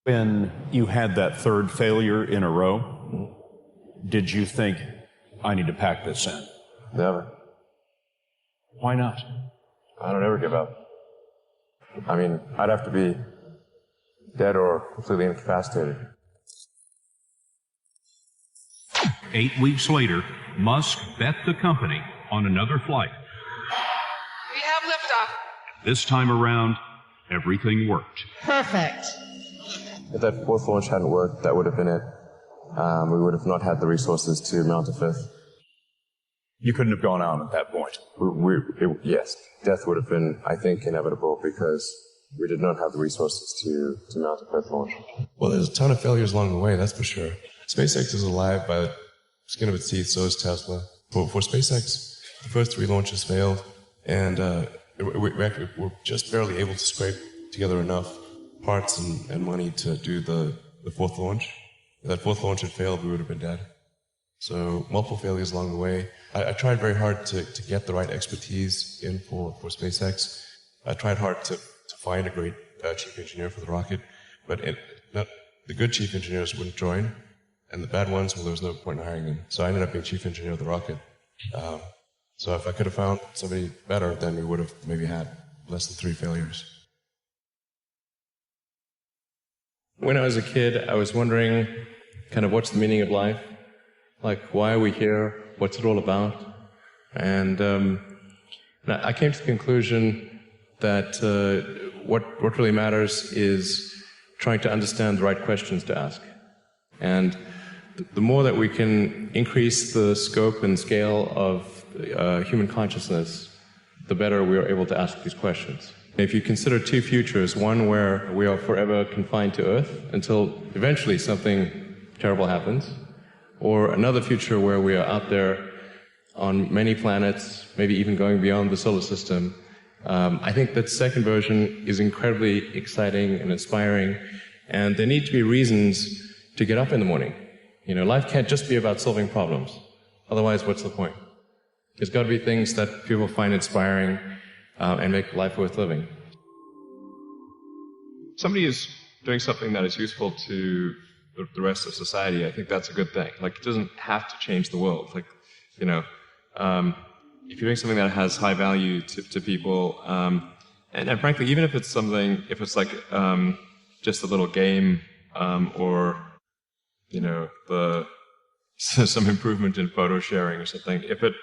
When you had that third failure in a row, did you think, I need to pack this in? Never. Why not? I don't ever give up. I mean, I'd have to be dead or completely incapacitated. 8 weeks later, Musk bet the company on another flight. We have liftoff. This time around, everything worked. Perfect. If that fourth launch hadn't worked, that would have been it. We would have not had the resources to mount a fifth. You couldn't have gone out at that point. Yes, death would have been, I think, inevitable because we did not have the resources to mount a fifth launch. Well, there's a ton of failures along the way, that's for sure. SpaceX is alive by the skin of its teeth, so is Tesla. For SpaceX, the first 3 launches failed, and we're just barely able to scrape together enough parts and money to do the fourth launch. If that fourth launch had failed, we would have been dead. So multiple failures along the way. I tried very hard to get the right expertise in for SpaceX. I tried hard to find a great chief engineer for the rocket, but the good chief engineers wouldn't join, and the bad ones, well, there was no point in hiring them. So I ended up being chief engineer of the rocket. So if I could have found somebody better, then we would have maybe had less than 3 failures. When I was a kid, I was wondering kind of what's the meaning of life? Like, why are we here? What's it all about? And I came to the conclusion that what really matters is trying to understand the right questions to ask. And the more that we can increase the scope and scale of human consciousness, the better we are able to ask these questions. If you consider 2 futures, one where we are forever confined to Earth until eventually something terrible happens, or another future where we are out there on many planets, maybe even going beyond the solar system, I think that second version is incredibly exciting and inspiring, and there need to be reasons to get up in the morning. You know, life can't just be about solving problems. Otherwise, what's the point? There's got to be things that people find inspiring and make life worth living. Somebody is doing something that is useful to the rest of society. I think that's a good thing. Like, it doesn't have to change the world. Like, you know, if you're doing something that has high value to people, and frankly, even if it's something, if it's like just a little game, or, you know, some improvement in photo sharing or something, if it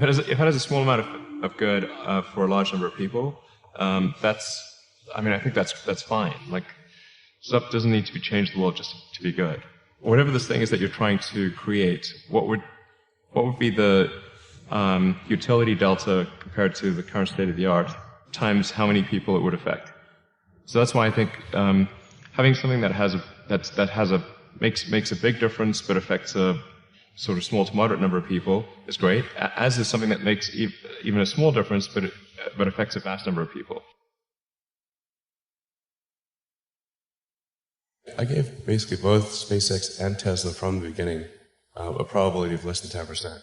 has a small amount of good for a large number of people, I think that's fine. Like, stuff doesn't need to be changed the world just to be good. Whatever this thing is that you're trying to create, what would be the utility delta compared to the current state of the art times how many people it would affect? So that's why I think having something that makes a big difference but affects a sort of small to moderate number of people is great, as is something that makes even a small difference but affects a vast number of people. I gave basically both SpaceX and Tesla from the beginning a probability of less than 10%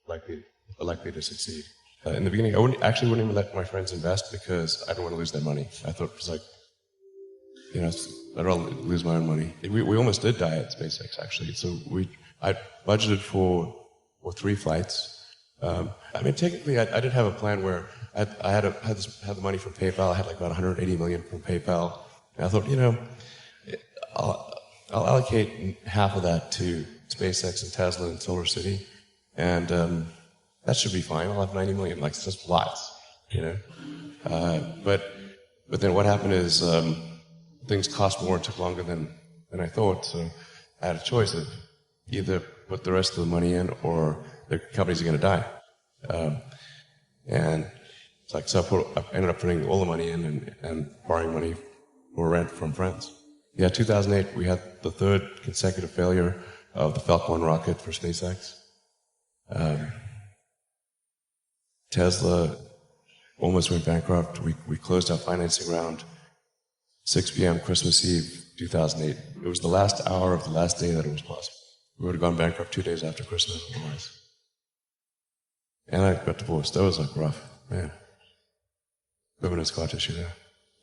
likely to succeed. In the beginning, I wouldn't even let my friends invest because I don't want to lose their money. I thought it was like, you know, I'd rather lose my own money. We almost did die at SpaceX, actually. So I budgeted for 3 flights. I mean, technically, I did have a plan where I had the money from PayPal. I had like about 180 million from PayPal. And I thought, you know, I'll allocate half of that to SpaceX and Tesla and Solar City, and that should be fine. I'll have 90 million, like, it's just lots, you know. But then what happened is things cost more and took longer than I thought, so I had a choice of either put the rest of the money in or the companies are going to die. And it's like, so I ended up putting all the money in and borrowing money for rent from friends. Yeah, 2008, we had the 3rd consecutive failure of the Falcon 1 rocket for SpaceX. Tesla almost went bankrupt. We closed our financing round 6 p.m. Christmas Eve, 2008. It was the last hour of the last day that it was possible. We would have gone bankrupt 2 days after Christmas otherwise. And I got divorced. That was like rough, man. Bit of a scar tissue there.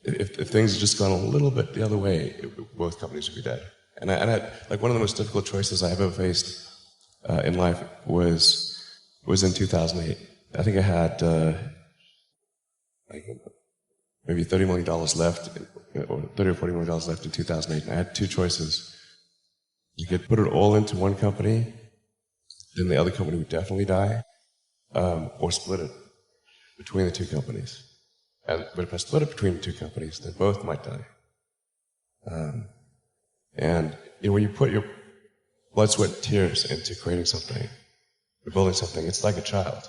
if things had just gone a little bit the other way, both companies would be dead. And I like one of the most difficult choices I ever faced in life was in 2008. I think I had maybe $30 million left, or $30 or $40 million left in 2008, and I had two choices. You could put it all into one company, then the other company would definitely die, or split it between the two companies. But if I split it between the two companies, then both might die. And when you put your blood, sweat, and tears into creating something, or building something, it's like a child.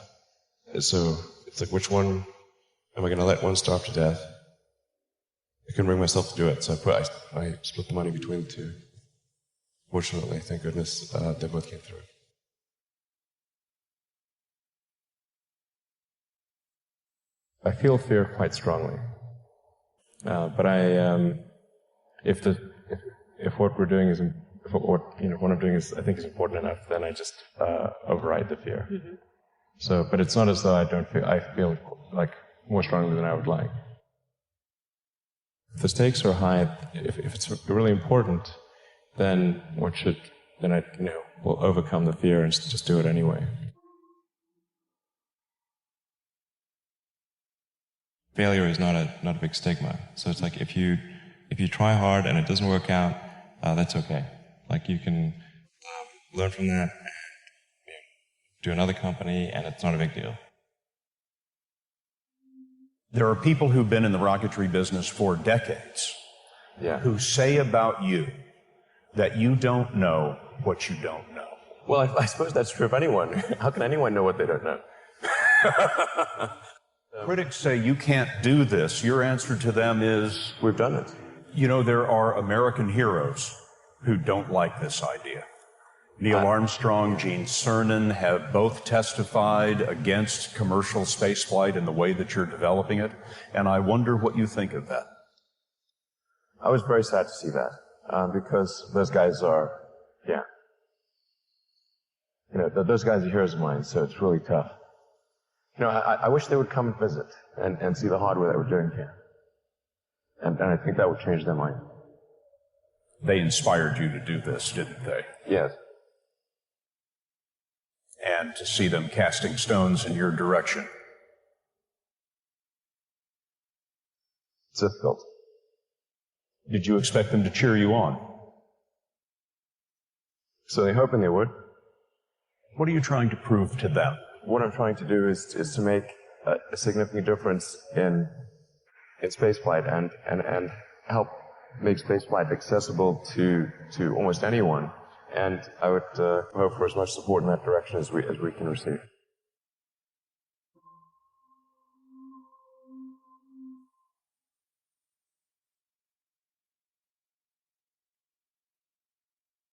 So it's like, which one am I going to let one starve to death? I couldn't bring myself to do it, so I split the money between the two. Fortunately, thank goodness, they both came through. I feel fear quite strongly, but if what we're doing is what I'm doing is I think is important enough, then I just override the fear. Mm-hmm. So, but it's not as though I feel like more strongly than I would like. If the stakes are high, if it's really important, then I will overcome the fear and just do it anyway. Failure is not a big stigma. So it's like if you try hard and it doesn't work out, that's okay. Like you can learn from that and do another company, and it's not a big deal. There are people who've been in the rocketry business for decades who say about you that you don't know what you don't know. Well, I suppose that's true of anyone. How can anyone know what they don't know? Critics say you can't do this. Your answer to them is, we've done it. There are American heroes who don't like this idea. Neil Armstrong, Gene Cernan have both testified against commercial spaceflight in the way that you're developing it, and I wonder what you think of that. I was very sad to see that, because those guys are, those guys are heroes of mine, so it's really tough. I wish they would come and visit and see the hardware that we're doing here. And I think that would change their mind. They inspired you to do this, didn't they? Yes. And to see them casting stones in your direction. It's difficult. Did you expect them to cheer you on? So they're hoping they would. What are you trying to prove to them? What I'm trying to do is to make a significant difference in spaceflight and help make spaceflight accessible to almost anyone. And I would hope for as much support in that direction as we can receive.